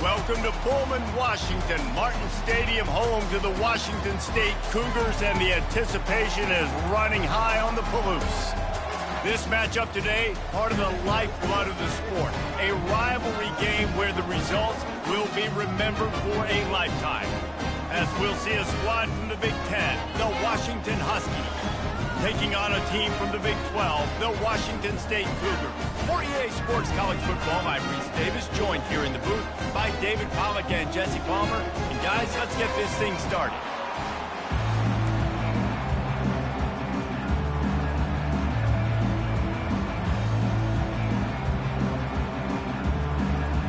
Welcome to Pullman, Washington. Martin Stadium, home to the Washington State Cougars, and the anticipation is running high on the Palouse. This matchup today, part of the lifeblood of the sport. A rivalry game where the results will be remembered for a lifetime. As we'll see a squad from the Big Ten, the Washington Huskies, taking on a team from the Big 12, the Washington State Cougars. For EA Sports College Football, I'm Reese Davis, joined here in the booth by David Pollack and Jesse Palmer. And guys, let's get this thing started.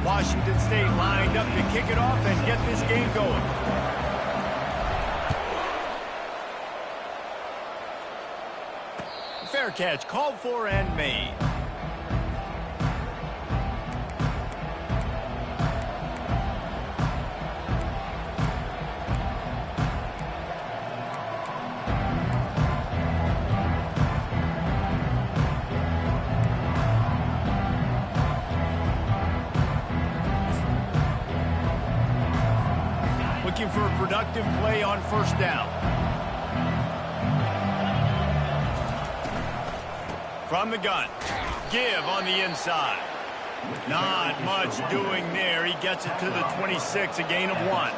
Washington State lined up to kick it off and get this game going. Fair catch called for and made. Looking for a productive play on first down. From the gun, give on the inside. Not much doing there. He gets it to the 26, a gain of 1.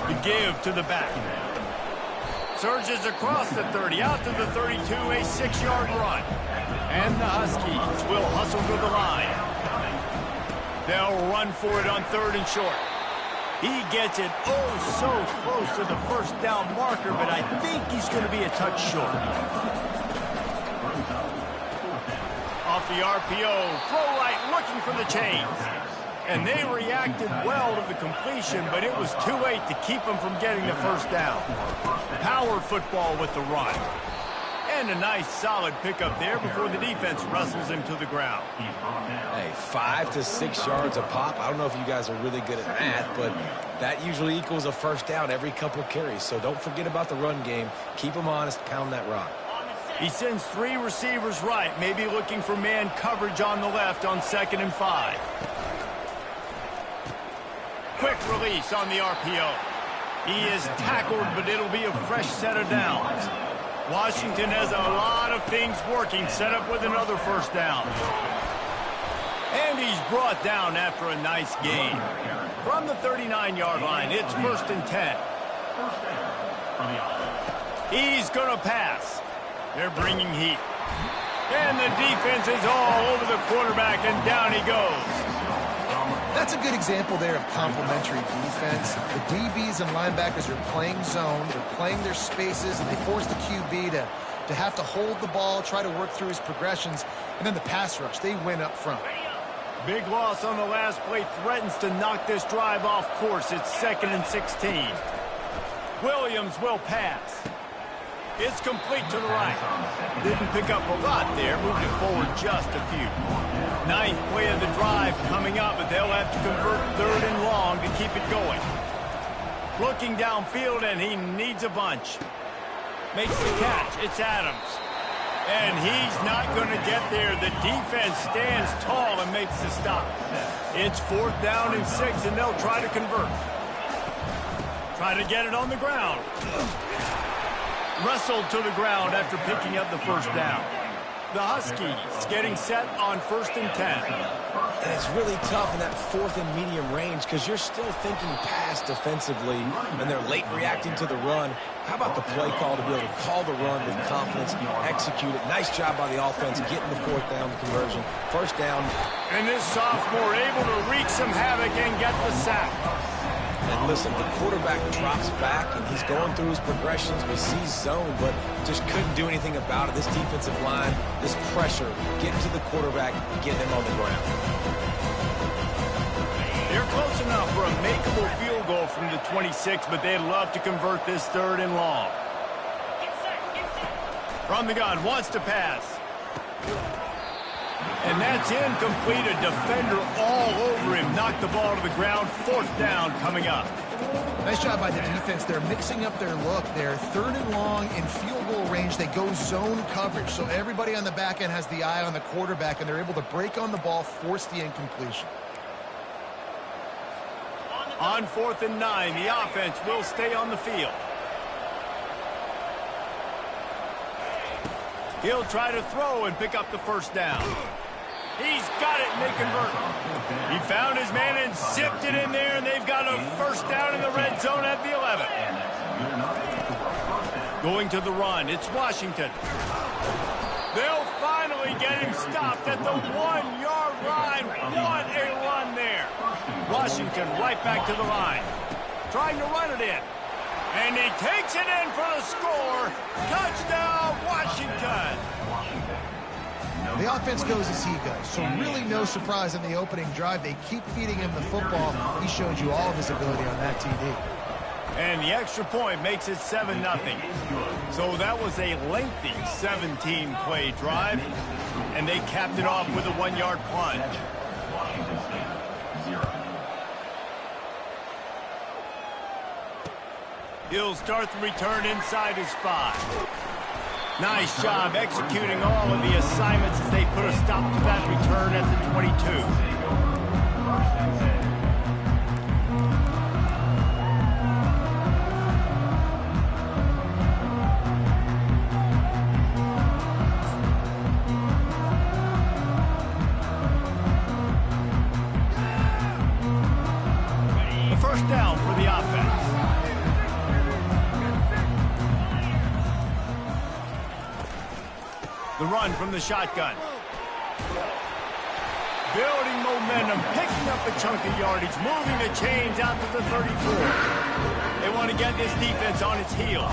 The give to the back. Surges across the 30, out to the 32, a 6-yard run. And the Huskies will hustle to the line. They'll run for it on 3rd and short. He gets it so close to the first down marker, but I think he's going to be a touch short. Off the RPO, throw right, looking for the chains. And they reacted well to the completion, but it was too late to keep them from getting the first down. Power football with the run. And a nice solid pickup there before the defense wrestles him to the ground. Hey, 5 to 6 yards a pop. I don't know if you guys are really good at math, but that usually equals a first down every couple carries. So don't forget about the run game. Keep them honest, pound that rock. He sends 3 receivers right, maybe looking for man coverage on the left on 2nd and 5. Quick release on the RPO. He is tackled, but it'll be a fresh set of downs. Washington has a lot of things working, set up with another first down. And he's brought down after a nice gain. From the 39-yard line, it's 1st and 10. He's going to pass. They're bringing heat. And the defense is all over the quarterback, and down he goes. That's a good example there of complementary defense. The DBs and linebackers are playing zone, they're playing their spaces, and they force the QB to have to hold the ball, try to work through his progressions, and then the pass rush, they win up front. Big loss on the last play threatens to knock this drive off course. It's 2nd and 16. Williams will pass. It's complete to the right. Didn't pick up a lot there, moved it forward just a few. 9th play of the drive coming up, but they'll have to convert 3rd and long to keep it going. Looking downfield, and he needs a bunch. Makes the catch. It's Adams. And he's not going to get there. The defense stands tall and makes the stop. It's 4th down and 6, and they'll try to convert. Try to get it on the ground. Wrestled to the ground after picking up the first down. The Huskies getting set on 1st and 10. And it's really tough in that 4th and medium range because you're still thinking pass defensively, and they're late reacting to the run. How about the play call to be able to call the run with confidence, execute it? Nice job by the offense getting the 4th down conversion. First down. And this sophomore able to wreak some havoc and get the sack. And listen, the quarterback drops back, and he's going through his progressions. We see zone, but just couldn't do anything about it. This defensive line, this pressure, getting to the quarterback, getting him on the ground. They're close enough for a makeable field goal from the 26, but they'd love to convert this 3rd and long. From the gun, wants to pass. And that's incomplete. A defender all over him. Knocked the ball to the ground. 4th down coming up. Nice job by the defense. They're mixing up their look. They're 3rd and long in field goal range. They go zone coverage. So everybody on the back end has the eye on the quarterback, and they're able to break on the ball, force the incompletion. On 4th and 9, the offense will stay on the field. He'll try to throw and pick up the first down. He's got it, and they convert. He found his man and zipped it in there, and they've got a first down in the red zone at the 11. Going to the run, it's Washington. They'll finally get him stopped at the 1-yard line. What a run there. Washington right back to the line. Trying to run it in. And he takes it in for the score. Touchdown, Washington. The offense goes as he goes, so really no surprise in the opening drive. They keep feeding him the football. He showed you all of his ability on that TD. And the extra point makes it 7-0. So that was a lengthy 17-play drive, and they capped it off with a 1-yard plunge. He'll start the return inside his 5. Nice job executing all of the assignments as they put a stop to that return at the 22. First down for the offense. The run from the shotgun. Building momentum, picking up a chunk of yardage, moving the chains out to the 34. They want to get this defense on its heels.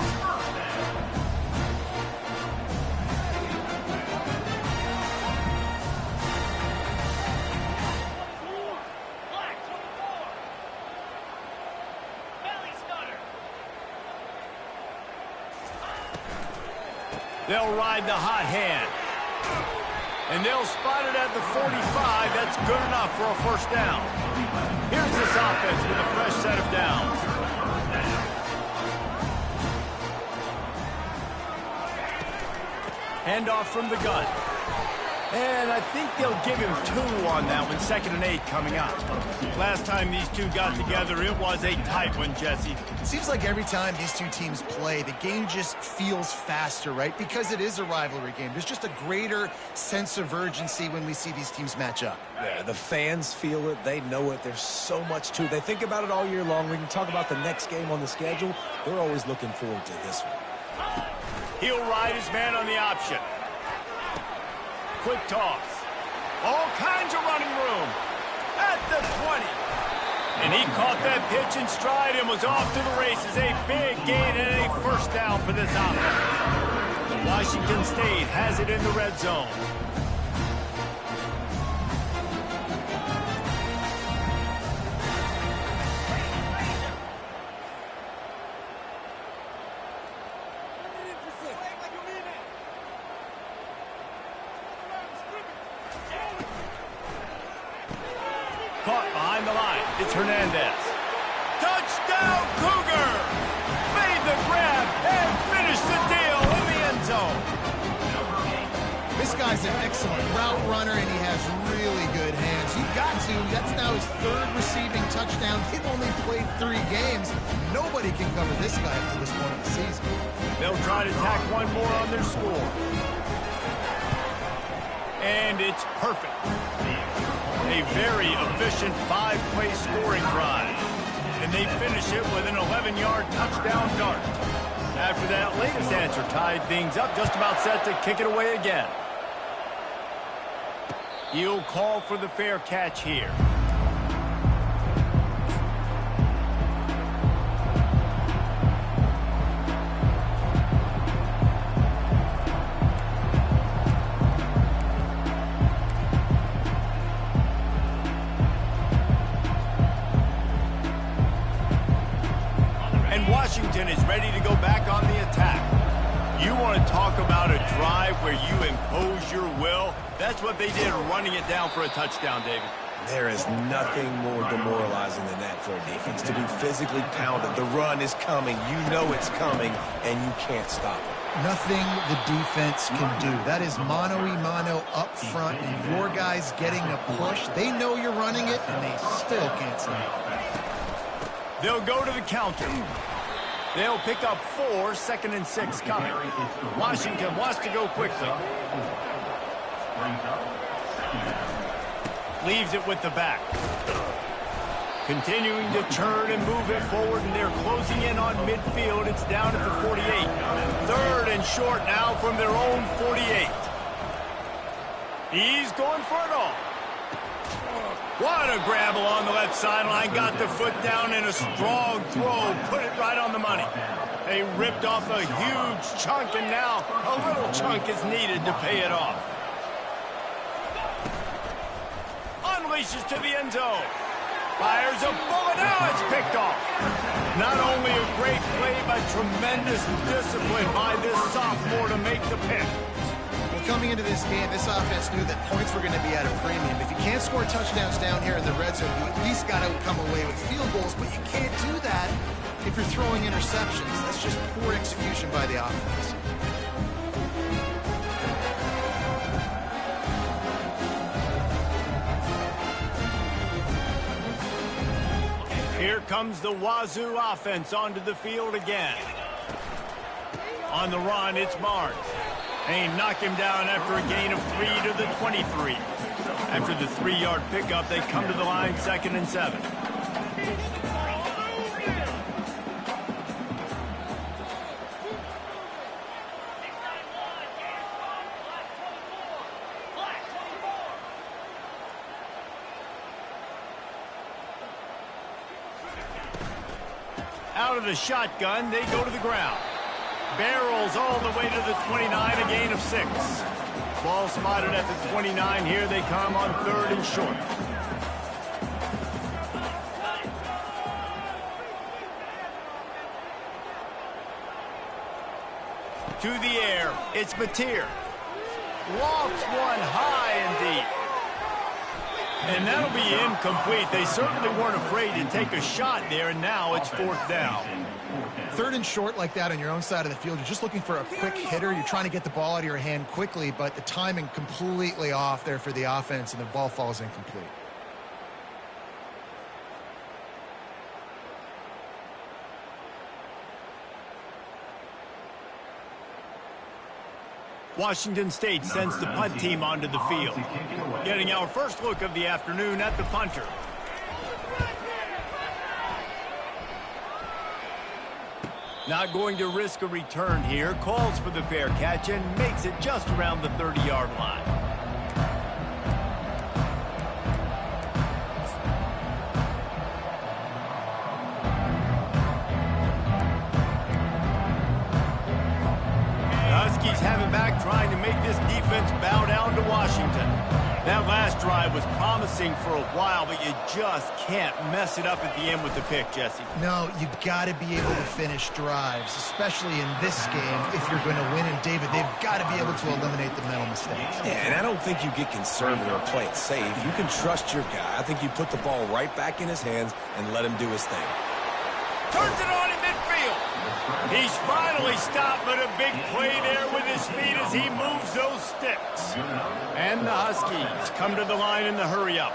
They'll ride the hot hand. And they'll spot it at the 45. That's good enough for a first down. Here's this offense with a fresh set of downs. Handoff from the gun. And I think they'll give him 2 on that one, 2nd and 8 coming up. Last time these two got together, it was a tight one, Jesse. It seems like every time these two teams play, the game just feels faster, right? Because it is a rivalry game. There's just a greater sense of urgency when we see these teams match up. Yeah, the fans feel it. They know it. There's so much to it. They think about it all year long. We can talk about the next game on the schedule. They're always looking forward to this one. He'll ride his man on the option. Quick toss. All kinds of running room. At the 20. And he caught that pitch in stride and was off to the races. A big gain and a first down for this offense. Washington State has it in the red zone. Caught behind the line. It's Hernandez. Touchdown, Cougar! Made the grab and finished the deal in the end zone. This guy's an excellent route runner, and he has really good hands. You've got to. That's now his 3rd receiving touchdown. He's only played 3 games. Nobody can cover this guy up to this point of the season. They'll try to tack one more on their score. And it's perfect. A very efficient 5-play scoring drive. And they finish it with an 11-yard touchdown dart. After that latest answer tied things up, just about set to kick it away again. He'll call for the fair catch here. Washington is ready to go back on the attack. You want to talk about a drive where you impose your will? That's what they did, running it down for a touchdown, David. There is nothing more demoralizing than that for a defense, to be physically pounded. The run is coming. You know it's coming, and you can't stop it. Nothing the defense can do. That is mano-a-mano up front, and your guys getting a push. They know you're running it, and they still can't stop it. They'll go to the counter. They'll pick up 4, 2nd and 6 coming. Washington wants to go quickly. Leaves it with the back. Continuing to turn and move it forward, and they're closing in on midfield. It's down at the 48. 3rd and short now from their own 48. He's going for it all. What a grab along the left sideline. Got the foot down in a strong throw. Put it right on the money. They ripped off a huge chunk, and now a little chunk is needed to pay it off. Unleashes to the end zone. Fires a bullet. Now it's picked off. Not only a great play, but tremendous discipline by this sophomore to make the pick. Well, coming into this game, this offense knew that points were going to be at a premium. If you can't score touchdowns down here in the red zone, you at least got to come away with field goals, but you can't do that if you're throwing interceptions. That's just poor execution by the offense. Here comes the Wazoo offense onto the field again. On the run, it's Barnes. They knock him down after a gain of 3 to the 23. After the 3-yard pickup, they come to the line 2nd and 7. Out of the shotgun, they go to the ground. Barrels all the way to the 29, a gain of 6. Ball spotted at the 29. Here they come on 3rd and short. To the air, it's Mateer. Lofts one high and deep. And that'll be incomplete. They certainly weren't afraid to take a shot there, and now it's 4th down. 3rd and short like that on your own side of the field, you're just looking for a quick hitter. You're trying to get the ball out of your hand quickly, but the timing completely off there for the offense, and the ball falls incomplete. Washington State sends the punt team onto the field. Getting our first look of the afternoon at the punter. Not going to risk a return here. Calls for the fair catch and makes it just around the 30-yard line. Huskies have it back, trying to make this defense bow down to Washington. That last drive was promising for a while, but you just can't mess it up at the end with the pick, Jesse. No, you've got to be able to finish drives, especially in this game. If you're going to win, and David, they've got to be able to eliminate the mental mistakes. Yeah, and I don't think you get conservative or play it safe. You can trust your guy. I think you put the ball right back in his hands and let him do his thing. Turns it on in midfield. He's finally stopped, but a big play there with his feet as he moves those sticks. And the Huskies come to the line in the hurry-up.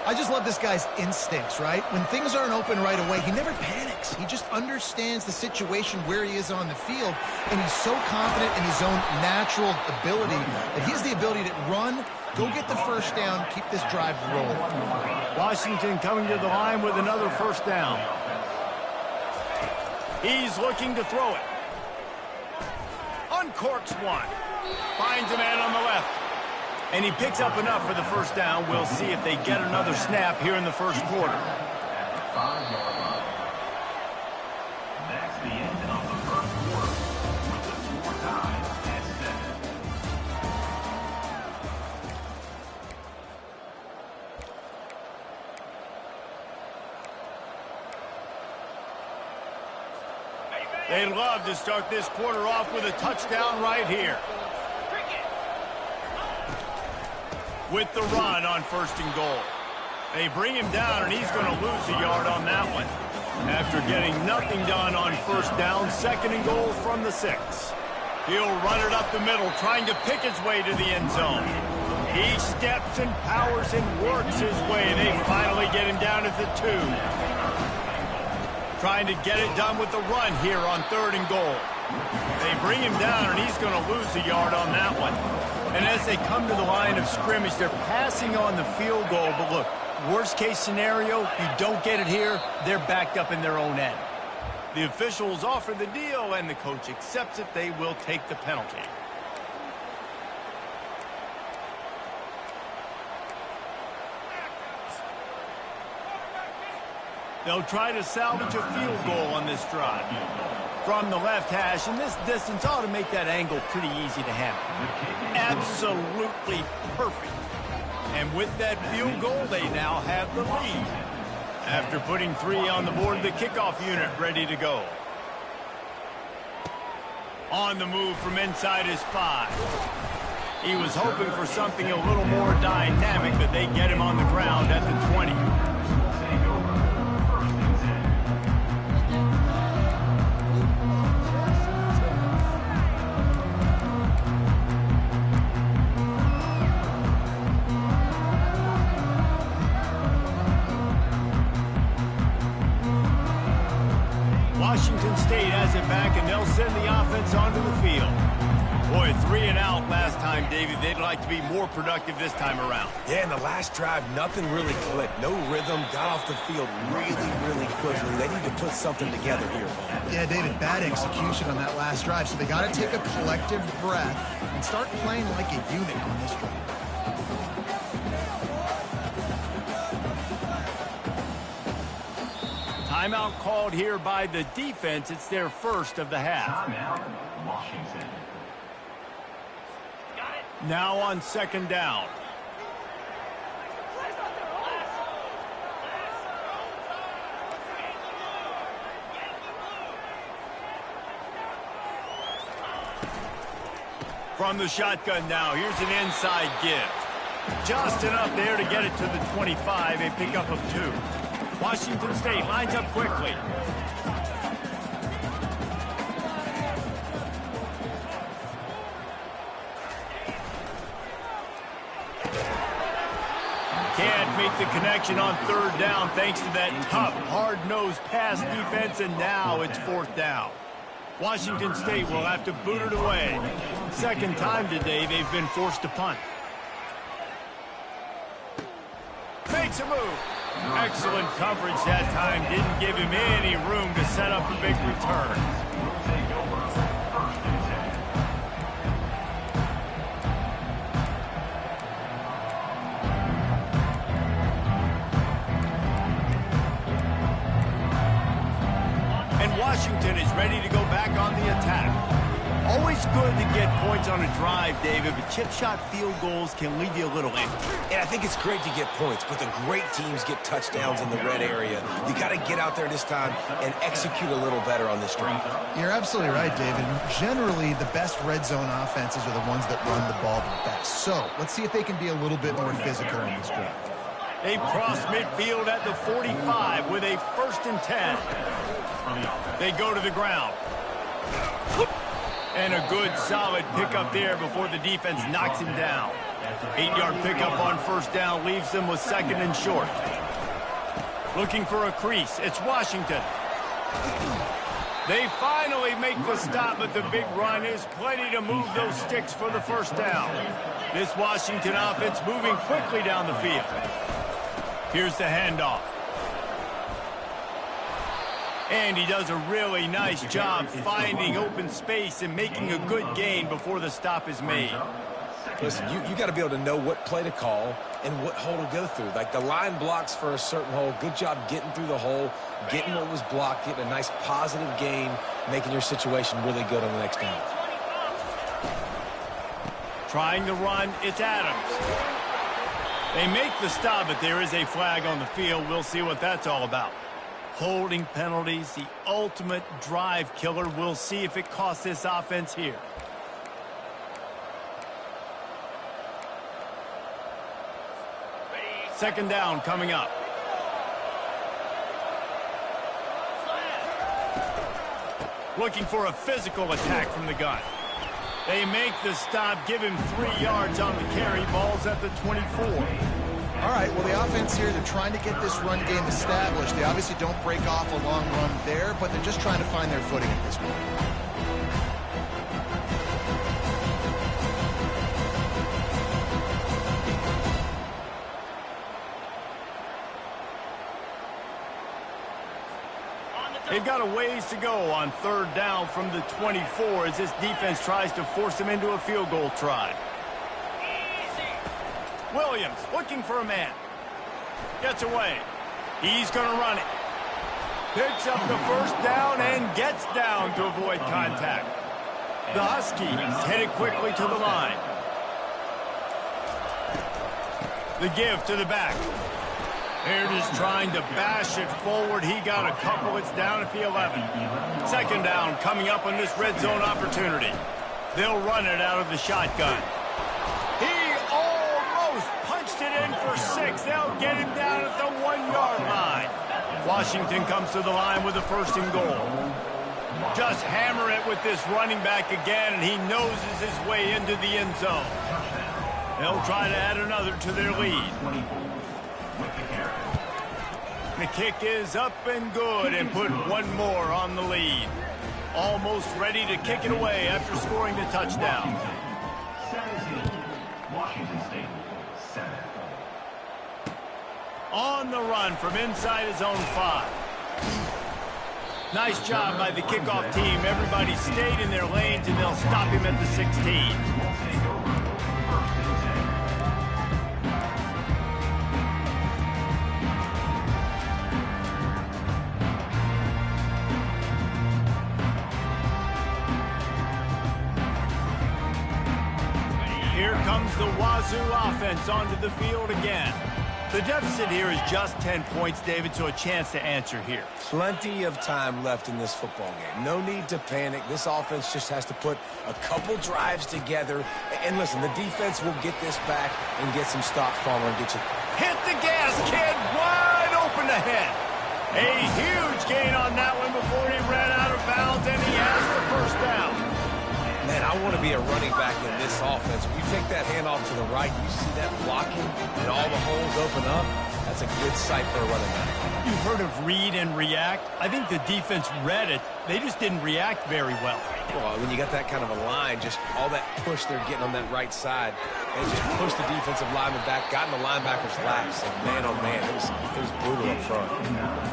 I just love this guy's instincts, right? When things aren't open right away, he never panics. He just understands the situation where he is on the field, and he's so confident in his own natural ability that he has the ability to run, go get the first down, keep this drive rolling. Washington coming to the line with another first down. He's looking to throw it. Uncorks one. Finds a man on the left. And he picks up enough for the first down. We'll see if they get another snap here in the first quarter. That's the end of the first quarter with the score tied at 7. They'd love to start this quarter off with a touchdown right here. With the run on 1st and goal. They bring him down, and he's going to lose a yard on that one. After getting nothing done on 1st down, 2nd and goal from the 6. He'll run it up the middle, trying to pick his way to the end zone. He steps and powers and works his way. They finally get him down at the 2. Trying to get it done with the run here on 3rd and goal. They bring him down, and he's going to lose a yard on that one. And as they come to the line of scrimmage, they're passing on the field goal. But look, worst case scenario, you don't get it here, they're backed up in their own end. The officials offer the deal, and the coach accepts it. They will take the penalty. They'll try to salvage a field goal on this drive. From the left hash, and this distance ought to make that angle pretty easy to handle. Absolutely perfect. And with that field goal, they now have the lead. After putting 3 on the board, the kickoff unit ready to go. On the move from inside his 5. He was hoping for something a little more dynamic, but they get him on the ground at the 20. Washington State has it back, and they'll send the offense onto the field. Boy, 3 and out last time, David. They'd like to be more productive this time around. Yeah, in the last drive, nothing really clicked. No rhythm, got off the field really quickly. They need to put something together here. Yeah, David, bad execution on that last drive. So they got to take a collective breath and start playing like a unit on this drive. Timeout called here by the defense. It's their first of the half. Timeout, Washington. Now on 2nd down. From the shotgun now, here's an inside give. Just enough there to get it to the 25, a pickup of 2. Washington State lines up quickly. Can't make the connection on 3rd down thanks to that tough, hard-nosed pass defense, and now it's 4th down. Washington State will have to boot it away. 2nd time today they've been forced to punt. Makes a move. Excellent coverage that time. Didn't give him any room to set up a big return. And Washington is ready to go back on the attack. Always good to get points on a drive, David, but chip shot field goals can leave you a little empty. And I think it's great to get points, but the great teams get touchdowns in the red area. You got to get out there this time and execute a little better on this drive. You're absolutely right, David. Generally, the best red zone offenses are the ones that run the ball the best. So let's see if they can be a little bit more physical in this drive. They've crossed midfield at the 45 with a 1st and 10. They go to the ground. And a good, solid pickup there before the defense knocks him down. 8-yard pickup on 1st down leaves them with 2nd and short. Looking for a crease. It's Washington. They finally make the stop, but the big run is plenty to move those sticks for the 1st down. This Washington offense moving quickly down the field. Here's the handoff. And he does a really nice job finding open space and making a good gain before the stop is made. Listen, you got to be able to know what play to call and what hole to go through. Like the line blocks for a certain hole. Good job getting through the hole, getting what was blocked, getting a nice positive gain, making your situation really good on the next down. Trying to run, it's Adams. They make the stop, but there is a flag on the field. We'll see what that's all about. Holding penalties, the ultimate drive killer. We'll see if it costs this offense here. Second down coming up. Looking for a physical attack from the gun. They make the stop, give him 3 yards on the carry. Ball's at the 24. All right, well, the offense here, they're trying to get this run game established. They obviously don't break off a long run there, but they're just trying to find their footing at this point. They've got a ways to go on third down from the 24 as this defense tries to force them into a field goal try. Williams looking for a man. Gets away. He's going to run it. Picks up the first down and gets down to avoid contact. The Huskies headed quickly to the line. The give to the back. They're just trying to bash it forward. He got a couple. It's down at the 11. Second down coming up on this red zone opportunity. They'll run it out of the shotgun. He almost punched it in for 6. They'll get him down at the 1-yard line. Washington comes to the line with a 1st and goal. Just hammer it with this running back again, and he noses his way into the end zone. They'll try to add another to their lead. The kick is up and good and put one more on the lead. Almost ready to kick it away after scoring the touchdown. 17. Washington State, 7. On the run from inside his own 5. Nice job by the kickoff team. Everybody stayed in their lanes, and they'll stop him at the 16. Here comes the Wazoo offense onto the field again. The deficit here is just 10 points, David, so a chance to answer here. Plenty of time left in this football game. No need to panic. This offense just has to put a couple drives together. And listen, the defense will get this back and get some stops following. Get you. Hit the gas, kid. Wide open ahead. A huge gain on that one before he ran out of bounds, and he has the first down. Man, I want to be a running back in this offense. When you take that handoff to the right, you see that blocking and all the holes open up. That's a good sight for a running back. You've heard of read and react. I think the defense read it. They just didn't react very well. Well, when you got that kind of a line, just all that push they're getting on that right side, they just pushed the defensive lineman back, got in the linebacker's laps, and man, oh man, it was brutal up front.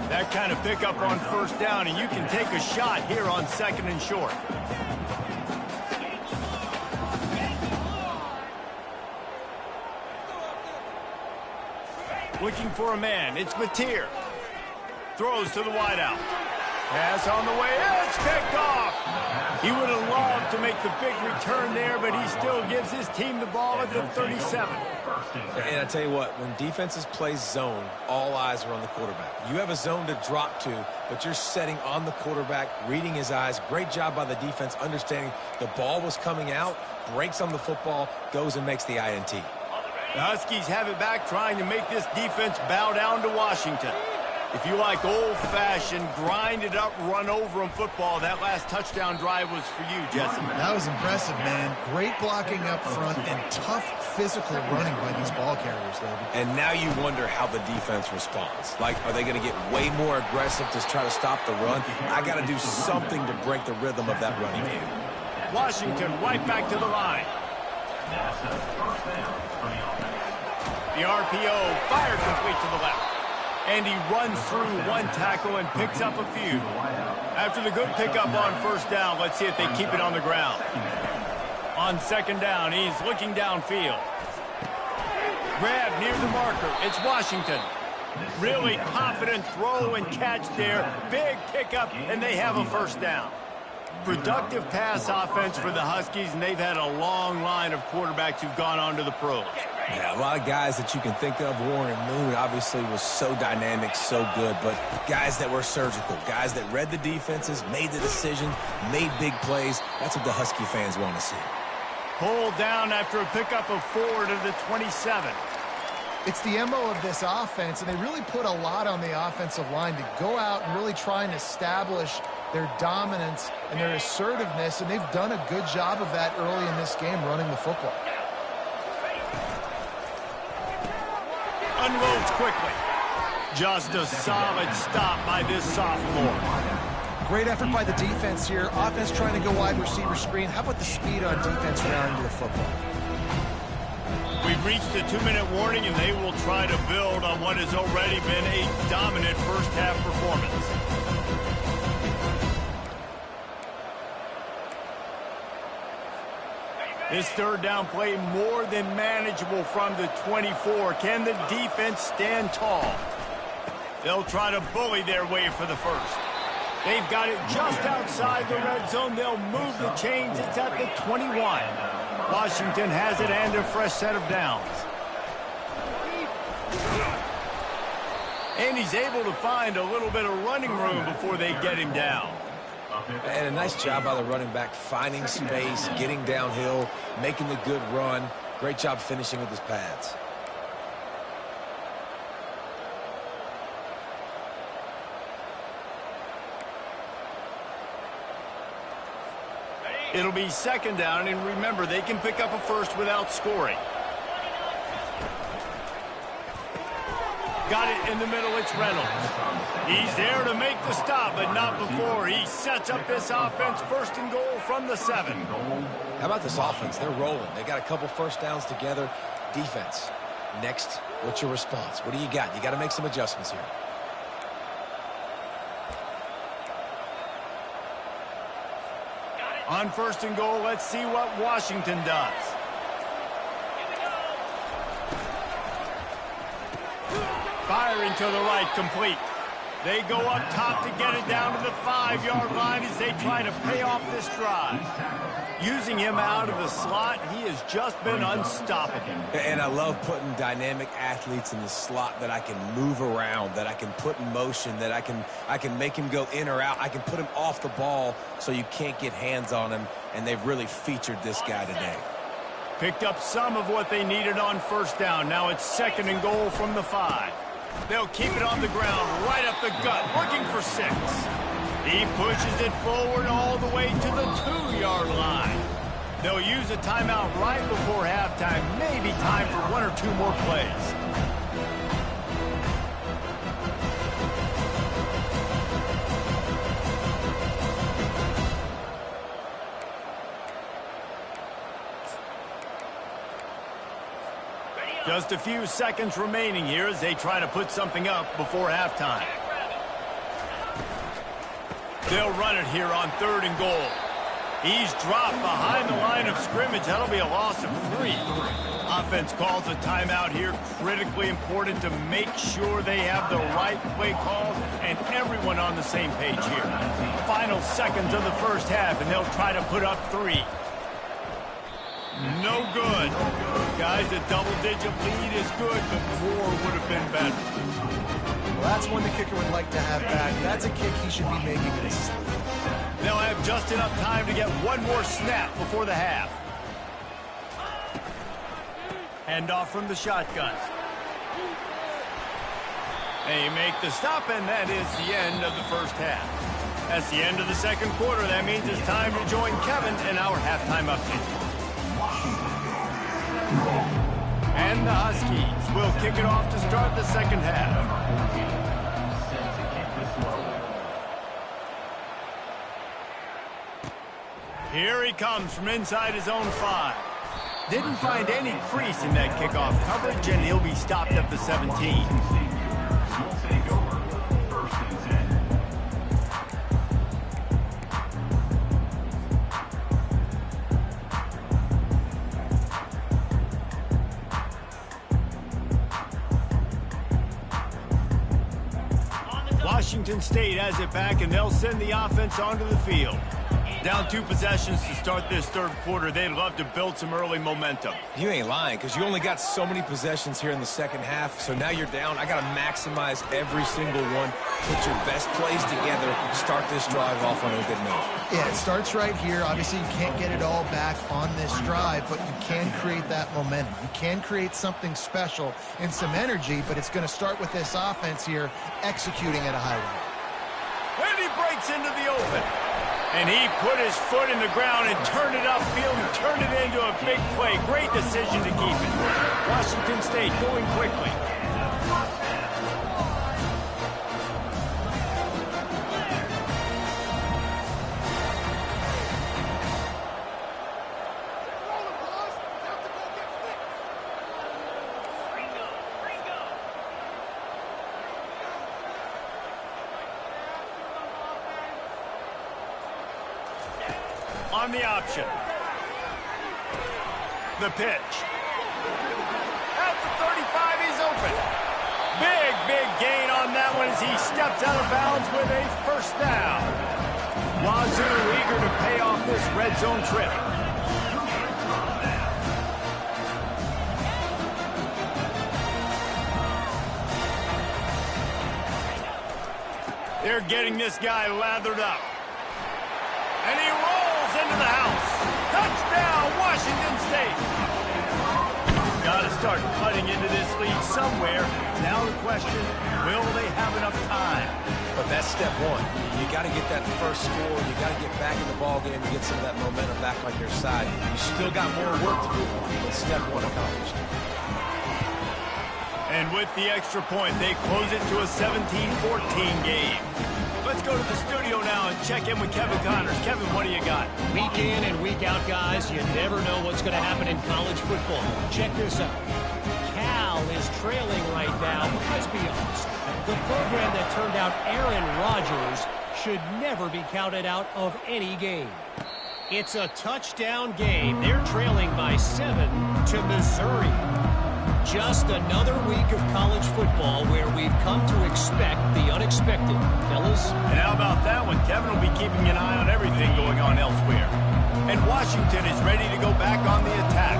That kind of pickup on first down, and you can take a shot here on 2nd and short. Looking for a man. It's Mateer. Throws to the wideout. Pass on the way. It's picked off. He would have loved to make the big return there, but he still gives his team the ball at the 37. And I tell you what, when defenses play zone, all eyes are on the quarterback. You have a zone to drop to, but you're setting on the quarterback, reading his eyes. Great job by the defense, understanding the ball was coming out, breaks on the football, goes and makes the INT. The Huskies have it back, trying to make this defense bow down to Washington. If you like old-fashioned, grind-it-up, run-over-'em football, that last touchdown drive was for you, Jesse. That was impressive, man. Great blocking up front and tough physical running by these ball carriers, David. And now you wonder how the defense responds. Like, are they going to get way more aggressive to try to stop the run? I got to do something to break the rhythm of that running game. Washington right back to the line. The RPO fired complete to the left. And he runs through one tackle and picks up a few. After the good pickup on first down, let's see if they keep it on the ground. On 2nd down, he's looking downfield. Grab near the marker. It's Washington. Really confident throw and catch there. Big pickup, and they have a first down. Productive pass offense for the Huskies, and they've had a long line of quarterbacks who've gone on to the pros. Yeah, a lot of guys that you can think of. Warren Moon obviously was so dynamic, so good, but guys that were surgical, guys that read the defenses, made the decision, made big plays. That's what the Husky fans want to see. Pulled down after a pickup of 4 to the 27. It's the MO of this offense, and they really put a lot on the offensive line to go out and really try and establish their dominance and their assertiveness, and they've done a good job of that early in this game running the football. Unloads quickly. Just a solid stop by this sophomore. Great effort by the defense here. Offense trying to go wide receiver screen. How about the speed on defense rounding to the football? We've reached the 2-minute warning, and they will try to build on what has already been a dominant first-half performance. This third down play more than manageable from the 24. Can the defense stand tall? They'll try to bully their way for the first. They've got it just outside the red zone. They'll move the chains. It's at the 21. Washington has it and a fresh set of downs. And he's able to find a little bit of running room before they get him down. And a nice job by the running back, finding space, getting downhill, making the good run. Great job finishing with his pads. It'll be second down, and remember, they can pick up a first without scoring. Got it in the middle, it's Reynolds. He's there to make the stop, but not before. He sets up this offense, first and goal from the 7. How about this offense? They're rolling. They got a couple first downs together. Defense, next, what's your response? What do you got? You got to make some adjustments here. On first and goal, let's see what Washington does. Firing to the right, complete. They go up top to get it down to the 5-yard line as they try to pay off this drive. Using him out of the slot, he has just been unstoppable. And I love putting dynamic athletes in the slot that I can move around, that I can put in motion, that I can make him go in or out. I can put him off the ball so you can't get hands on him, and they've really featured this guy today. Picked up some of what they needed on first down. Now it's second and goal from the 5. They'll keep it on the ground, right up the gut, looking for 6. He pushes it forward all the way to the 2-yard line. They'll use a timeout right before halftime. Maybe time for 1 or 2 more plays. Just a few seconds remaining here as they try to put something up before halftime. They'll run it here on third and goal. He's dropped behind the line of scrimmage. That'll be a loss of 3. Offense calls a timeout here. Critically important to make sure they have the right play calls and everyone on the same page here. Final seconds of the first half, and they'll try to put up 3. No good. Guys, a double-digit lead is good, but 4 would have been better. Well, that's one the kicker would like to have back. That's a kick he should be making in his sleep. They'll have just enough time to get one more snap before the half. Hand off from the shotgun. They make the stop, and that is the end of the first half. That's the end of the second quarter. That means it's time to join Kevin in our halftime update. And the Huskies will kick it off to start the second half. Here he comes from inside his own 5. Didn't find any crease in that kickoff coverage, and he'll be stopped at the 17. Washington State has it back, and they'll send the offense onto the field. Down 2 possessions to start this third quarter. They'd love to build some early momentum. You ain't lying, because you only got so many possessions here in the second half, so now you're down. I got to maximize every single one. Put your best plays together. Start this drive off on a good note. Yeah, it starts right here. Obviously, you can't get it all back on this drive, but you can create that momentum. You can create something special and some energy, but it's going to start with this offense here executing at a high level. And he breaks into the open. And he put his foot in the ground and turned it upfield and turned it into a big play. Great decision to keep it. Washington State going quickly. On the option. The pitch. At the 35, he's open. Big gain on that one as he steps out of bounds with a first down. Wazoo eager to pay off this red zone trip. They're getting this guy lathered up. And he rolls into the house. Touchdown, Washington State. Got to start cutting into this lead somewhere. Now the question, will they have enough time? But that's step one. You got to get that first score. You got to get back in the ball game and get some of that momentum back on your side. You still got more work to do, but step one accomplished. And with the extra point, they close it to a 17-14 game. Let's go to the studio now and check in with Kevin Connors. Kevin, what do you got? Week in and week out, guys, you never know what's going to happen in college football. Check this out. Cal is trailing right now, but let's be honest. The program that turned out Aaron Rodgers should never be counted out of any game. It's a touchdown game. They're trailing by 7 to Missouri. Just another week of college football where we've come to expect the unexpected, fellas. And how about that one? Kevin will be keeping an eye on everything going on elsewhere. And Washington is ready to go back on the attack.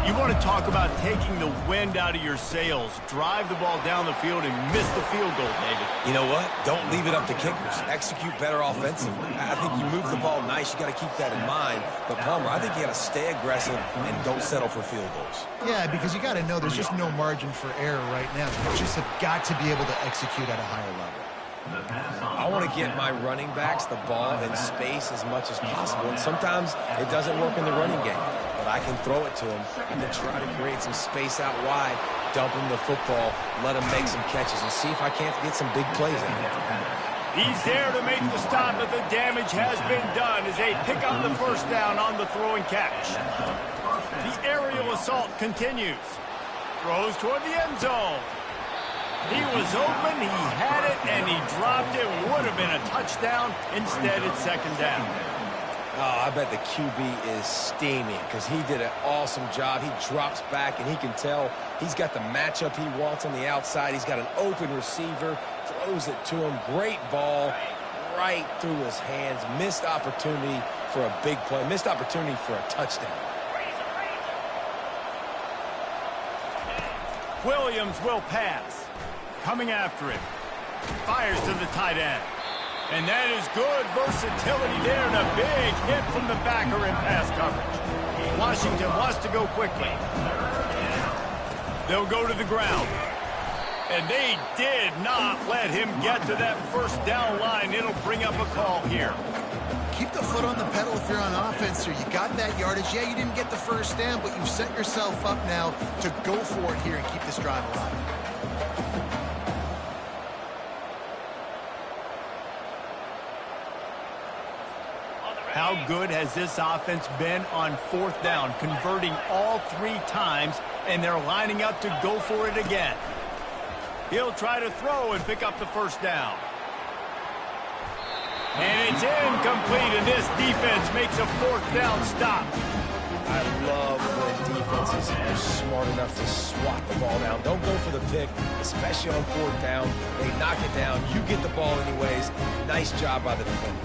You want to talk about taking the wind out of your sails. Drive the ball down the field and miss the field goal, David. You know what? Don't leave it up to kickers. Execute better offensively. I think you move the ball nice. You got to keep that in mind. But, Palmer, I think you got to stay aggressive and don't settle for field goals. Yeah, because you got to know there's just no margin for error right now. You just have got to be able to execute at a higher level. I want to get my running backs the ball in space as much as possible. And sometimes it doesn't work in the running game. But I can throw it to him and then try to create some space out wide, dump him the football, let him make some catches, and see if I can't get some big plays out of him. He's there to make the stop, but the damage has been done as they pick up the first down on the throw and catch. The aerial assault continues. Throws toward the end zone. He was open, he had it, and he dropped it. Would have been a touchdown. Instead, it's second down. Oh, I bet the QB is steaming because he did an awesome job. He drops back, and he can tell he's got the matchup he wants on the outside. He's got an open receiver, throws it to him. Great ball right through his hands. Missed opportunity for a big play. Missed opportunity for a touchdown. Williams will pass. Coming after him. Fires to the tight end. And that is good versatility there and a big hit from the backer in pass coverage. Washington wants to go quickly. They'll go to the ground. And they did not let him get to that first down line. It'll bring up a call here. Keep the foot on the pedal if you're on offense here. You got that yardage. Yeah, you didn't get the first down, but you've set yourself up now to go for it here and keep this drive alive. How good has this offense been on fourth down, converting all 3 times, and they're lining up to go for it again. He'll try to throw and pick up the first down. And it's incomplete, and this defense makes a fourth down stop. I love when defenses are smart enough to swat the ball down. Don't go for the pick, especially on fourth down. They knock it down. You get the ball anyways. Nice job by the defender.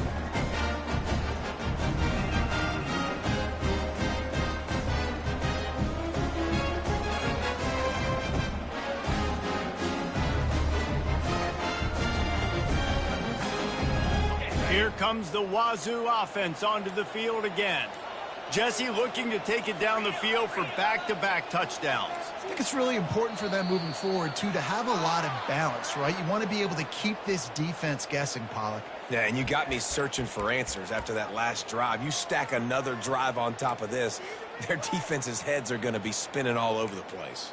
Here comes the Wazoo offense onto the field again. Jesse looking to take it down the field for back-to-back touchdowns. I think it's really important for them moving forward, too, to have a lot of balance, right? You want to be able to keep this defense guessing, Pollock. Yeah, and you got me searching for answers after that last drive. You stack another drive on top of this, their defense's heads are going to be spinning all over the place.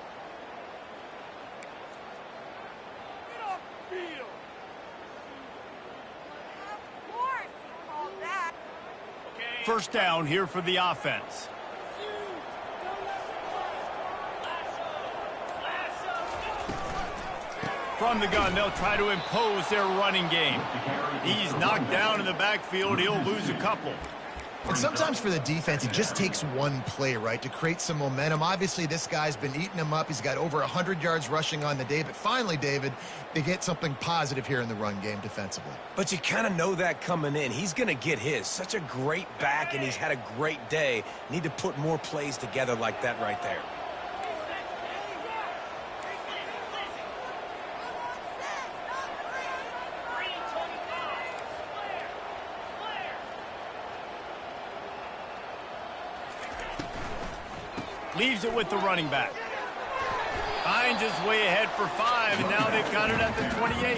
First down here for the offense. From the gun, they'll try to impose their running game. He's knocked down in the backfield. He'll lose a couple. And sometimes for the defense, it just takes one play, right, to create some momentum. Obviously, this guy's been eating them up. He's got over 100 yards rushing on the day. But finally, David, they get something positive here in the run game defensively. But you kind of know that coming in. He's going to get his. Such a great back, and he's had a great day. Need to put more plays together like that right there. Leaves it with the running back. Finds his way ahead for 5, and now they've got it at the 28.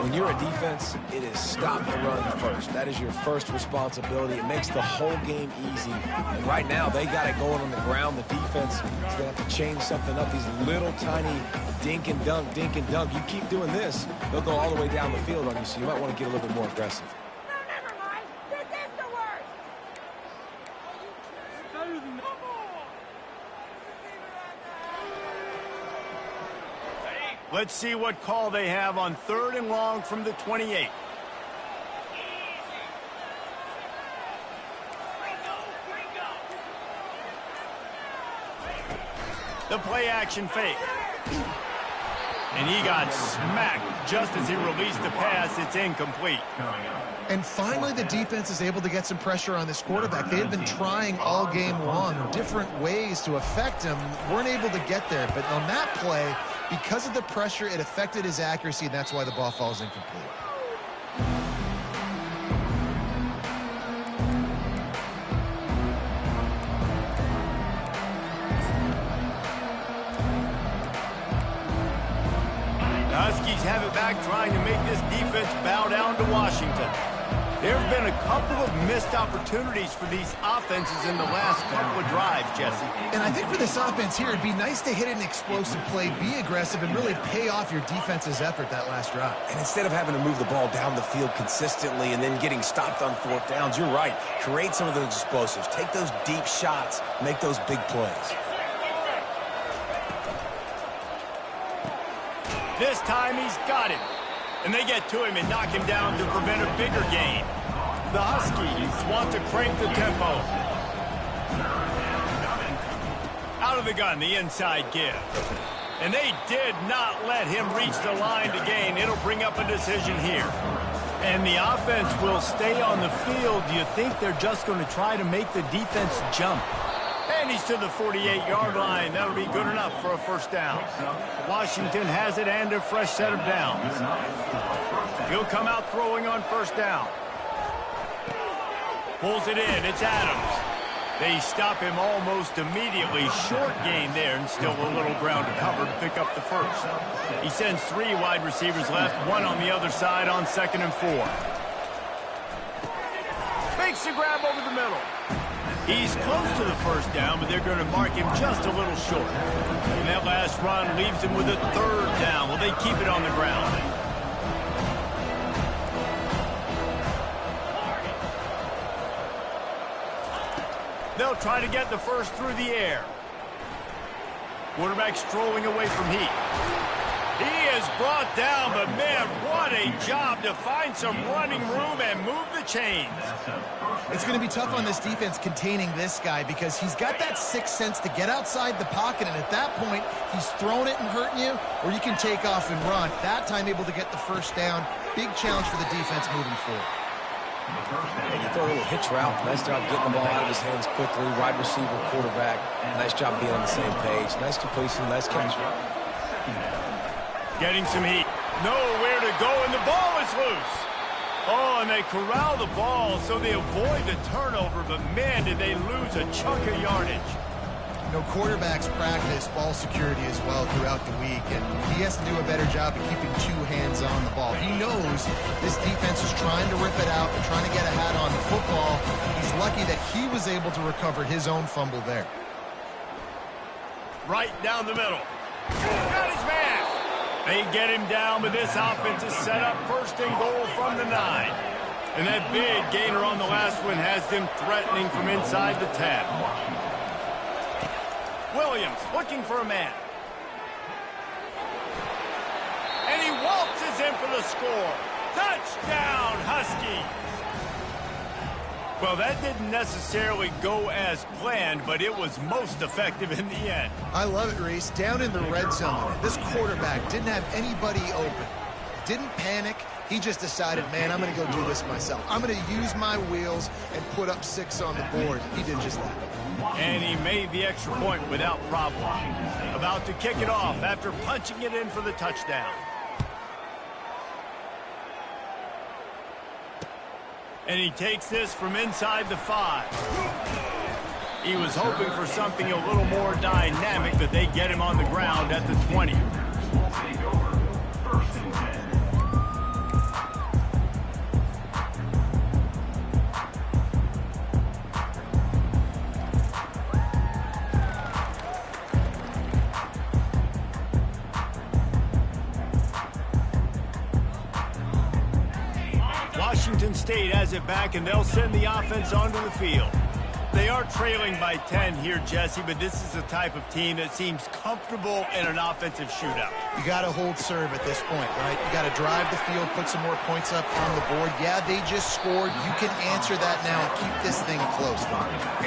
When you're a defense, it is stop the run first. That is your first responsibility. It makes the whole game easy. And right now, they got it going on the ground. The defense is going to have to change something up. These little tiny dink and dunk, dink and dunk. You keep doing this, they'll go all the way down the field on you, so you might want to get a little bit more aggressive. Let's see what call they have on 3rd and long from the 28. The play action fake. And he got smacked just as he released the pass. It's incomplete. And finally, the defense is able to get some pressure on this quarterback. They had been trying all game long different ways to affect him. Weren't able to get there. But on that play, because of the pressure, it affected his accuracy, and that's why the ball falls incomplete. The Huskies have it back, trying to make this defense bow down to Washington. There have been a couple of missed opportunities for these offenses in the last couple of drives, Jesse. And I think for this offense here, it'd be nice to hit an explosive play, be aggressive, and really pay off your defense's effort that last drive. And instead of having to move the ball down the field consistently and then getting stopped on 4th downs, you're right. Create some of those explosives. Take those deep shots. Make those big plays. This time he's got him. And they get to him and knock him down to prevent a bigger gain. The Huskies want to crank the tempo. Out of the gun, the inside give. And they did not let him reach the line to gain. It'll bring up a decision here. And the offense will stay on the field. Do you think they're just going to try to make the defense jump? And he's to the 48-yard line. That'll be good enough for a first down. Washington has it and a fresh set of downs. He'll come out throwing on first down. Pulls it in. It's Adams. They stop him almost immediately. Short gain there, and still a little ground to cover to pick up the first. He sends 3 wide receivers left, 1 on the other side on 2nd and 4. Makes the grab over the middle. He's close to the first down, but they're going to mark him just a little short. And that last run leaves him with a 3rd down. Will they keep it on the ground? They'll try to get the first through the air. Quarterback strolling away from heat. He is brought down, but man, what a job to find some running room and move the chains. It's going to be tough on this defense containing this guy because he's got that sixth sense to get outside the pocket, and at that point, he's throwing it and hurting you, or you can take off and run. That time able to get the first down. Big challenge for the defense moving forward. And you throw a little hitch route. Nice job getting the ball out of his hands quickly. Wide receiver, quarterback. Nice job being on the same page. Nice completion, nice catch. Getting some heat. Nowhere to go, and the ball is loose. Oh, and they corral the ball so they avoid the turnover, but man, did they lose a chunk of yardage. You know, quarterbacks practice ball security as well throughout the week, and he has to do a better job of keeping two hands on the ball. He knows this defense is trying to rip it out. They're trying to get a hat on the football. He's lucky that he was able to recover his own fumble there. Right down the middle. Got his man. They get him down, but this offense is set up first and goal from the 9. And that big gainer on the last one has them threatening from inside the 10. Williams looking for a man. And he waltzes in for the score. Touchdown, Huskies. Well, that didn't necessarily go as planned, but it was most effective in the end. I love it, Reese. Down in the red zone, this quarterback didn't have anybody open. Didn't panic. He just decided, man, I'm going to go do this myself. I'm going to use my wheels and put up 6 on the board. He did just that. And he made the extra point without problem. About to kick it off after punching it in for the touchdown. And he takes this from inside the 5. He was hoping for something a little more dynamic, but they get him on the ground at the 20. Washington State has it back, and they'll send the offense onto the field. They are trailing by 10 here, Jesse, but this is the type of team that seems comfortable in an offensive shootout. You got to hold serve at this point, right? You got to drive the field, put some more points up on the board. Yeah, they just scored. You can answer that now and keep this thing close.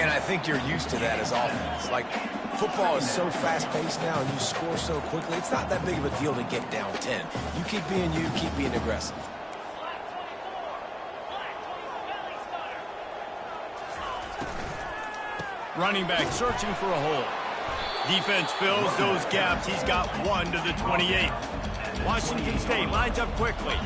And I think you're used to that as offense. Like, football is so fast-paced now, and you score so quickly, it's not that big of a deal to get down 10. You keep being you, keep being aggressive. Running back searching for a hole. Defense fills those gaps. He's got 1 to the 28. Washington State lines up quickly.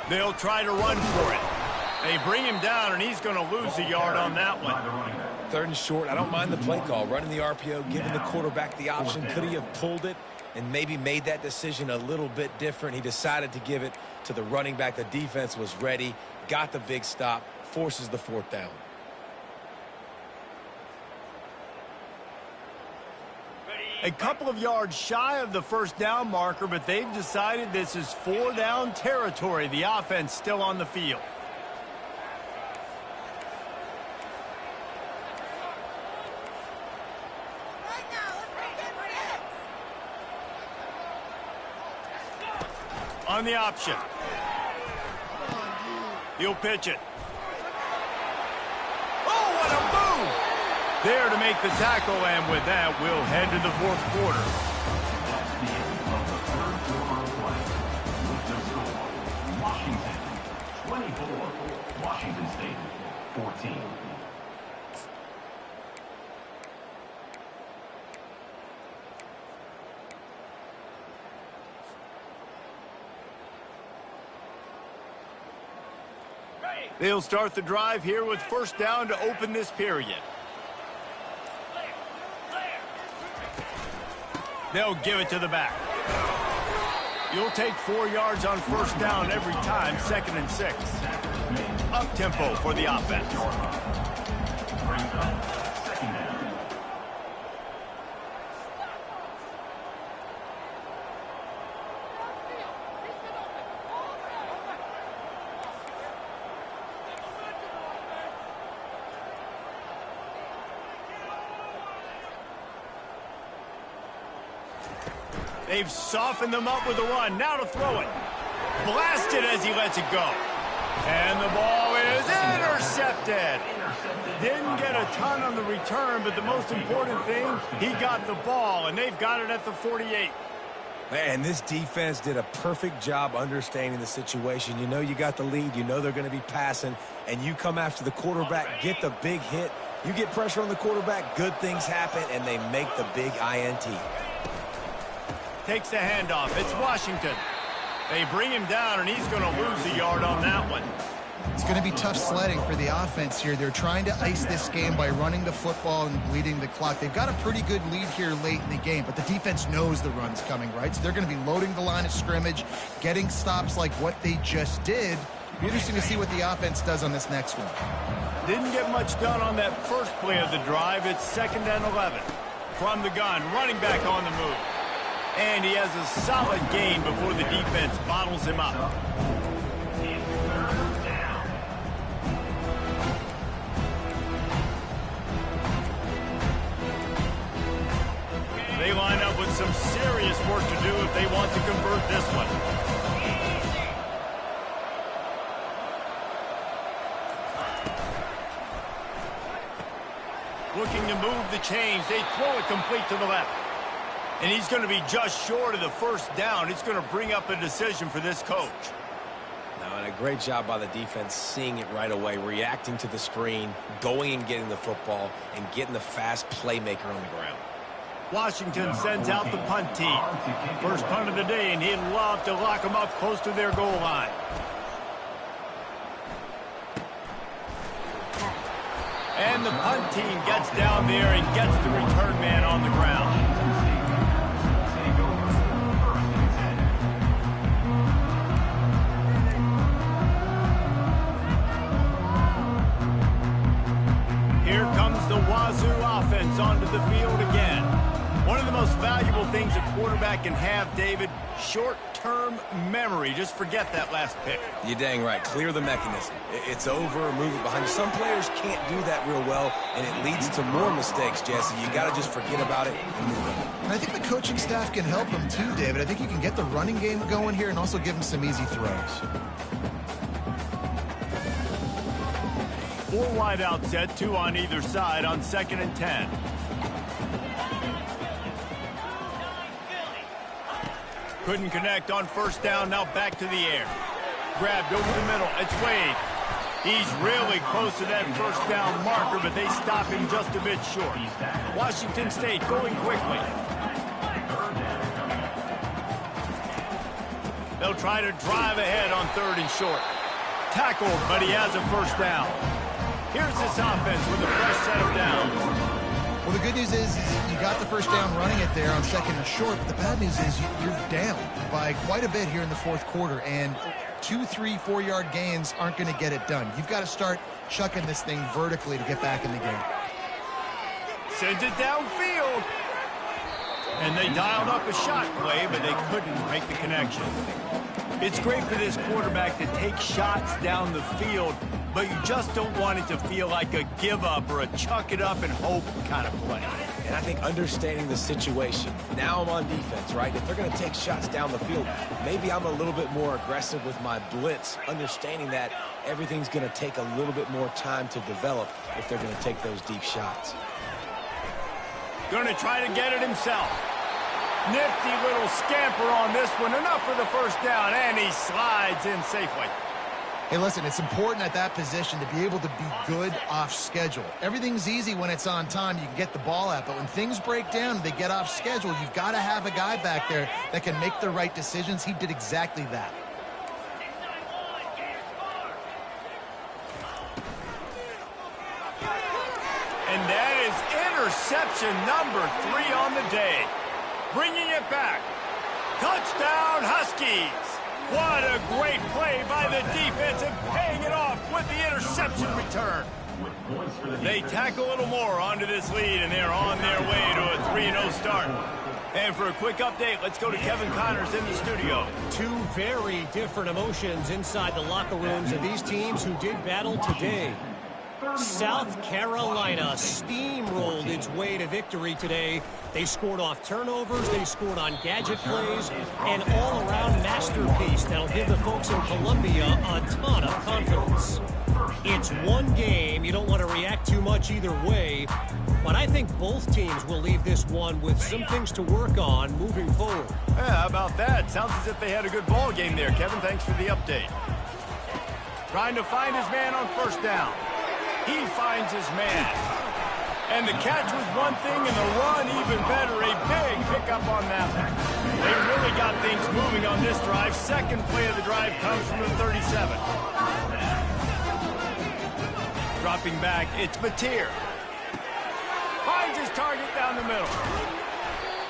They'll try to run for it. They bring him down, and he's going to lose a yard on that one. 3rd and short. I don't mind the play call. Running the RPO, giving the quarterback the option. Could he have pulled it and maybe made that decision a little bit different? He decided to give it to the running back. The defense was ready, got the big stop, forces the 4th down. A couple of yards shy of the 1st down marker, but they've decided this is 4-down territory. The offense still on the field. On the option. He'll pitch it. Oh, what a move! There to make the tackle, and with that, we'll head to the 4th quarter. Washington 24, Washington State 14. They'll start the drive here with 1st down to open this period. They'll give it to the back. You'll take 4 yards on 1st down every time, 2nd and 6. Up-tempo for the offense. They've softened them up with a run. Now to throw it. Blasted as he lets it go. And the ball is intercepted. Didn't get a ton on the return, but the most important thing, he got the ball, and they've got it at the 48. Man, this defense did a perfect job understanding the situation. You know you got the lead. You know they're going to be passing, and you come after the quarterback, get the big hit, You get pressure on the quarterback, good things happen, and they make the big INT. Takes the handoff. It's Washington. They bring him down, and he's going to lose a yard on that one. It's going to be tough sledding for the offense here. They're trying to ice this game by running the football and bleeding the clock. They've got a pretty good lead here late in the game, but the defense knows the run's coming, right? So they're going to be loading the line of scrimmage, getting stops like what they just did. Be interesting to see what the offense does on this next one. Didn't get much done on that first play of the drive. It's 2nd and 11. From the gun, running back on the move. And he has a solid gain before the defense bottles him up. They line up with some serious work to do if they want to convert this one. Looking to move the chains. They throw it complete to the left. And he's going to be just short of the first down. It's going to bring up a decision for this coach. Now, and a great job by the defense seeing it right away, reacting to the screen, going and getting the football, and getting the fast playmaker on the ground. Washington sends out the punt team. First punt of the day, and he'd love to lock them up close to their goal line. And the punt team gets down there and gets the return man on the ground. Here comes the Wazoo offense onto the field again. One of the most valuable things a quarterback can have, David, short-term memory. Just forget that last pick. You're dang right. Clear the mechanism. It's over, move it behind you. Some players can't do that real well, and it leads to more mistakes, Jesse. You got to just forget about it and move on. And I think the coaching staff can help them too, David. I think you can get the running game going here and also give them some easy throws. 4 wide out set, 2 on either side on 2nd and 10. Couldn't connect on first down, now back to the air. Grabbed over the middle, it's Wade. He's really close to that first down marker, but they stop him just a bit short. Washington State going quickly. They'll try to drive ahead on 3rd and short. Tackled, but he has a first down. Here's this offense with a fresh set of downs. Well, the good news is you got the first down running it there on 2nd and short. But the bad news is you're down by quite a bit here in the 4th quarter. And 2, 3, 4-yard gains aren't going to get it done. You've got to start chucking this thing vertically to get back in the game. Sends it downfield. And they dialed up a shot play, but they couldn't make the connection. It's great for this quarterback to take shots down the field, but you just don't want it to feel like a give-up or a chuck it up and hope kind of play. And I think understanding the situation, now I'm on defense, right? If they're going to take shots down the field, maybe I'm a little bit more aggressive with my blitz, understanding that everything's going to take a little bit more time to develop if they're going to take those deep shots. Going to try to get it himself. Nifty little scamper on this one. Enough for the first down, and he slides in safely. Hey, listen, it's important at that position to be able to be good off schedule. Everything's easy when it's on time. You can get the ball out, but when things break down, they get off schedule. You've got to have a guy back there that can make the right decisions. He did exactly that. And that is interception number 3 on the day. Bringing it back. Touchdown, Huskies. What a great play by the defense and paying it off with the interception return. They tack a little more onto this lead, and they're on their way to a 3-0 start. And for a quick update, let's go to Kevin Connors in the studio. 2 very different emotions inside the locker rooms of these teams who did battle today. South Carolina steamrolled its way to victory today. They scored off turnovers, they scored on gadget plays, an all-around masterpiece that'll give the folks in Columbia a ton of confidence. It's one game, you don't want to react too much either way, but I think both teams will leave this one with some things to work on moving forward. Yeah, how about that? Sounds as if they had a good ball game there, Kevin. Thanks for the update. Trying to find his man on first down. He finds his man. And the catch was one thing, and the run even better. A big pickup on that one. They really got things moving on this drive. Second play of the drive comes from the 37. Dropping back, it's Mateer. Finds his target down the middle.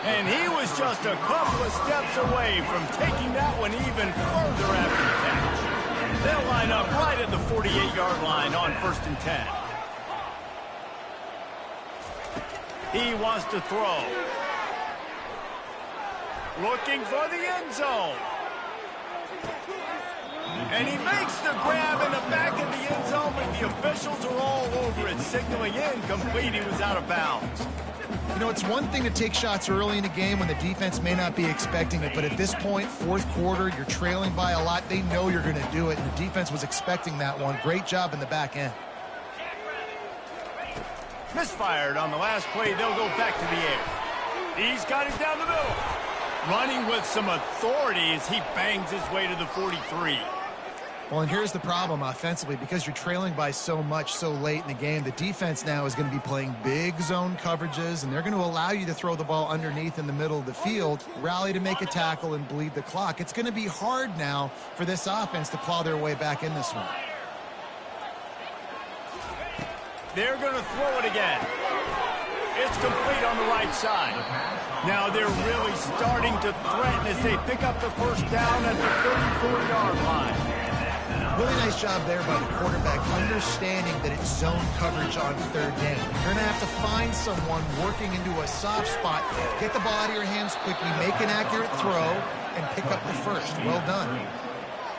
And he was just a couple of steps away from taking that one even further after the catch. They'll line up right at the 48-yard line on 1st and 10. He wants to throw. Looking for the end zone. And he makes the grab in the back of the end zone, but the officials are all over it, signaling incomplete. He was out of bounds. You know, it's one thing to take shots early in the game when the defense may not be expecting it, but at this point, fourth quarter, you're trailing by a lot. They know you're going to do it, and the defense was expecting that one. Great job in the back end. Misfired on the last play. They'll go back to the air. He's got it down the middle. Running with some authority as he bangs his way to the 43. Well, and here's the problem offensively. Because you're trailing by so much so late in the game, the defense now is going to be playing big zone coverages, and they're going to allow you to throw the ball underneath in the middle of the field, rally to make a tackle, and bleed the clock. It's going to be hard now for this offense to claw their way back in this one. They're going to throw it again. It's complete on the right side. Now they're really starting to threaten as they pick up the first down at the 34-yard line. Really nice job there by the quarterback, understanding that it's zone coverage on third down. You're going to have to find someone working into a soft spot, get the ball out of your hands quickly, make an accurate throw, and pick up the first. Well done.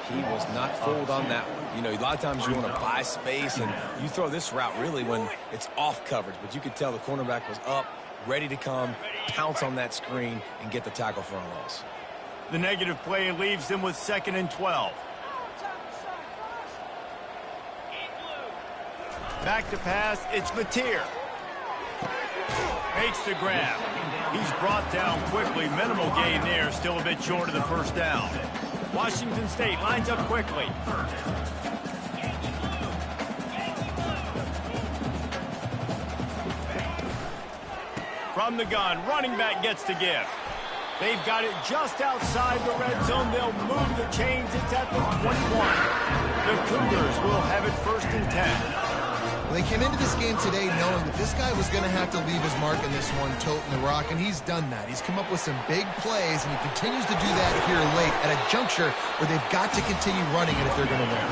He was not fooled on that one. You know, a lot of times you want to buy space, and you throw this route really when it's off coverage. But you could tell the cornerback was up, ready to come, pounce on that screen, and get the tackle for a loss. The negative play leaves them with 2nd and 12. Back to pass, it's Mateer. Makes the grab. He's brought down quickly. Minimal gain there, still a bit short of the first down. Washington State lines up quickly. From the gun, running back gets to give. They've got it just outside the red zone. They'll move the chains. It's at the 21. The Cougars will have it 1st and 10. Well, they came into this game today knowing that this guy was going to have to leave his mark in this one, toting the rock, and he's done that. He's come up with some big plays, and he continues to do that here late at a juncture where they've got to continue running it if they're going to win.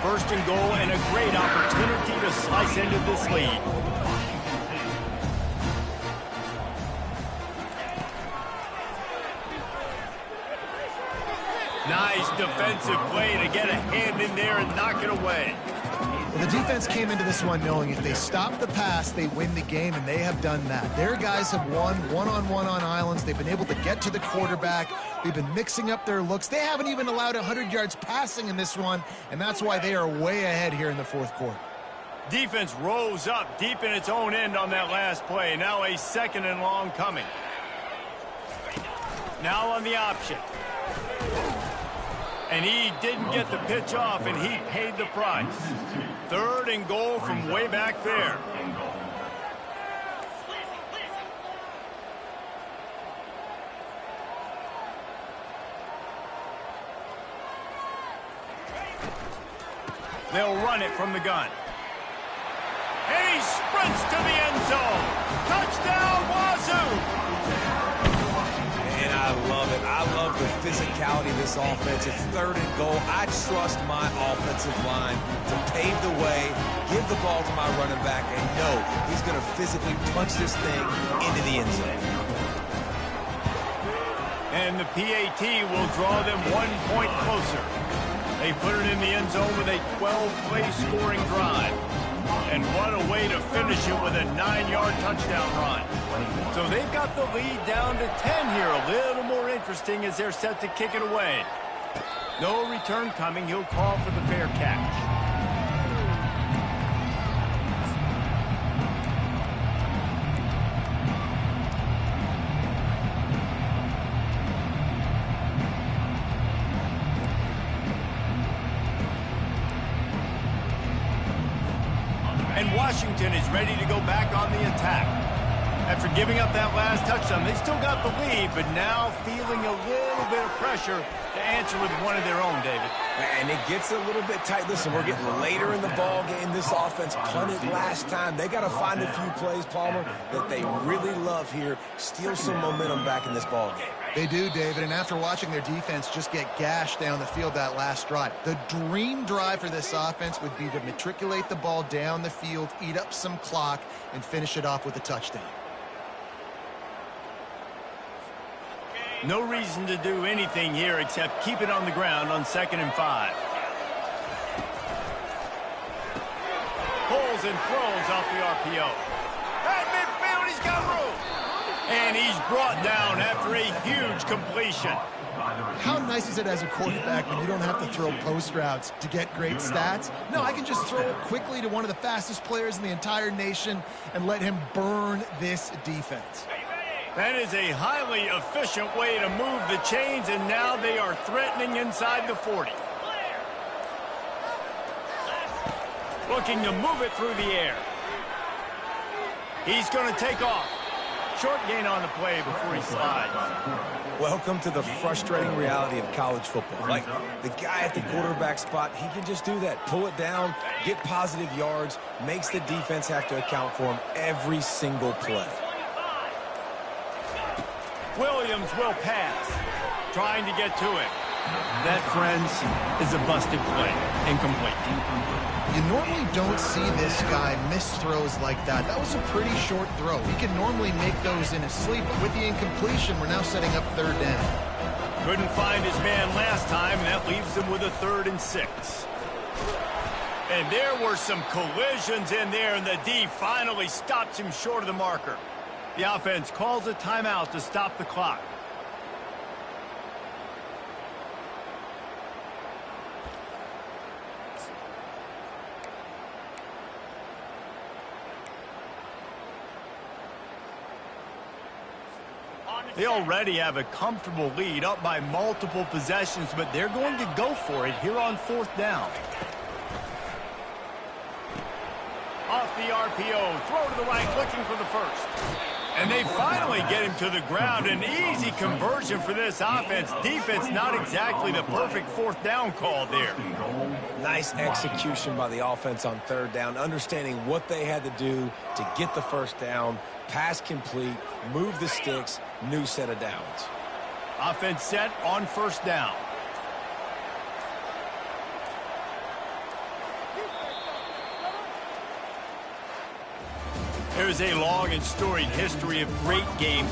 1st and goal and a great opportunity to slice into this lead. Nice defensive play to get a hand in there and knock it away. Well, the defense came into this one knowing if they stop the pass, they win the game, and they have done that. Their guys have won one-on-one on islands. They've been able to get to the quarterback. They've been mixing up their looks. They haven't even allowed 100 yards passing in this one, and that's why they are way ahead here in the fourth quarter. Defense rose up deep in its own end on that last play. Now a 2nd and long coming. Now on the option. And he didn't get the pitch off, and he paid the price. 3rd and goal from way back there. They'll run it from the gun. And he sprints to the end zone. Touchdown, Wazoo! And I love it. I love the physicality of this offense. It's 3rd and goal. I trust my offensive line to pave the way, give the ball to my running back, and know he's going to physically punch this thing into the end zone. And the PAT will draw them 1 point closer. They put it in the end zone with a 12-play scoring drive. And what a way to finish it with a 9-yard touchdown run. So they've got the lead down to 10 here. A little more interesting as they're set to kick it away. No return coming. He'll call for the fair catch. Washington is ready to go back on the attack. After giving up that last touchdown, they still got the lead, but now feeling a little bit of pressure to answer with one of their own, David. And it gets a little bit tight. Listen, we're getting later in the ball game. This offense punted last time. They got to find a few plays, Palmer, that they really love here. Steal some momentum back in this ball game. They do, David, and after watching their defense just get gashed down the field that last drive, the dream drive for this offense would be to matriculate the ball down the field, eat up some clock, and finish it off with a touchdown. No reason to do anything here except keep it on the ground on 2nd and 5. Pulls and throws off the RPO. At midfield, he's got room. And he's brought down after a huge completion. How nice is it as a quarterback when you don't have to throw post routes to get great stats? No, I can just throw it quickly to one of the fastest players in the entire nation and let him burn this defense. That is a highly efficient way to move the chains, and now they are threatening inside the 40. Looking to move it through the air. He's going to take off. Short gain on the play before he slides. Welcome to the frustrating reality of college football. Like, the guy at the quarterback spot, he can just do that. Pull it down, get positive yards, makes the defense have to account for him every single play. Williams will pass, trying to get to it. That, friends, is a busted play. Incomplete. You normally don't see this guy miss throws like that. That was a pretty short throw. He can normally make those in his sleep, but with the incompletion, we're now setting up 3rd down. Couldn't find his man last time, and that leaves him with a 3rd and 6. And there were some collisions in there, and the D finally stops him short of the marker. The offense calls a timeout to stop the clock. They already have a comfortable lead, up by multiple possessions, but they're going to go for it here on 4th down. Off the RPO, throw to the right, looking for the first. And they finally get him to the ground. An easy conversion for this offense. Defense not exactly the perfect 4th down call there. Nice execution by the offense on 3rd down, understanding what they had to do to get the 1st down, pass complete, move the sticks, new set of downs. Offense set on 1st down. There's a long and storied history of great games